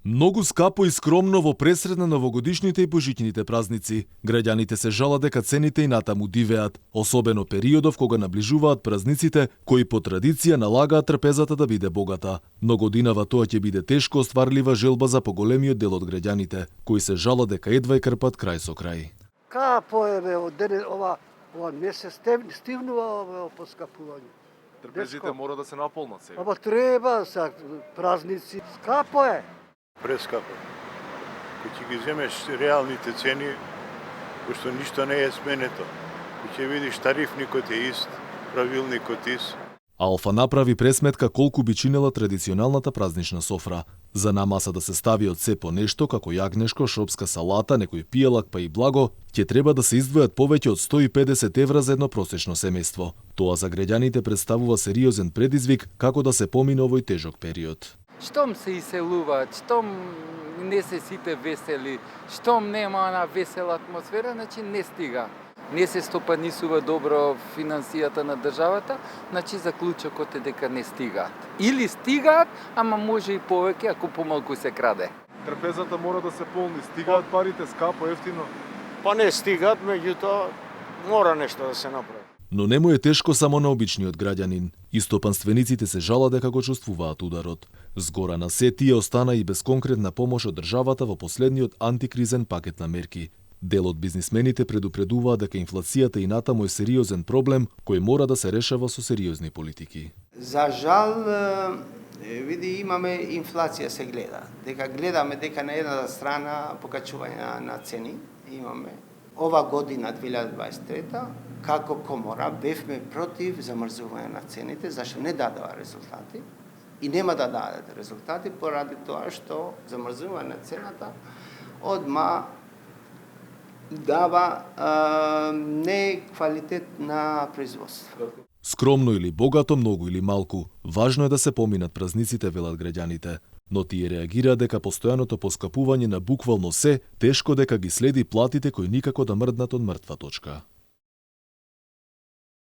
Многу скапо и скромно во пресред на новогодишните и божичните празници. Граѓаните се жалат дека цените и натаму дивеат, особено периодов кога наближуваат празниците кои по традиција налагаат трпезата да биде богата. Но годинава тоа ќе биде тешко остварлива желба за поголемиот дел од граѓаните, кои се жалат дека едва и крпат крај со крај. Капо е бе, од денес ова месец стивнува ова поскапување. Трпезите мора да се наполнат сега. Ама треба са празници. Скапо е. Прескапо. Кој ќе ги земеш реалните цени, пошто ништо не е сменето. Кој ќе видиш тарифникот е ист, правилникот ист. Алфа направи пресметка колку би чинела традиционалната празнична софра. За на маса да се стави од се по нешто, како јагнешко, шопска салата, некој пијалак па и благо, ќе треба да се издвојат повеќе од 150 евра за едно просечно семејство. Тоа за граѓаните представува сериозен предизвик како да се помине овој тежок период. Штом се иселуваат, штом не се сите весели, штом нема она весела атмосфера, значи не стига. Не се стопанисува добро финансијата на државата, значи заклучокот е дека не стигаат. Или стигаат, ама може и повеќе ако помалку се краде. Трпезата мора да се полни, стигаат парите скапо, ефтино. Па не стигаат, меѓутоа мора нешто да се направи. Но не му е тешко само на обичниот граѓанин. И стопанствениците се жалат дека го чувствуваат ударот. Згора на се тие остана и без конкретна помош од државата во последниот антикризен пакет на мерки. Дел од бизнисмените предупредуваат дека инфлацијата и натаму е сериозен проблем кој мора да се решава со сериозни политики. За жал, види, имаме инфлација се гледа. Гледаме дека на една страна покачување на цени имаме. Ова година 2023 како комора бевме против замрзување на цените, зашто не дадува резултати и нема да дадат резултати поради тоа што замрзување на цената одма дава не квалитет на производство. Скромно или богато, многу или малку, важно е да се поминат празниците, велат граѓаните. Но тие реагираат дека постојаното поскапување на буквално се, тешко дека ги следи платите кои никако да мрднат од мртва точка.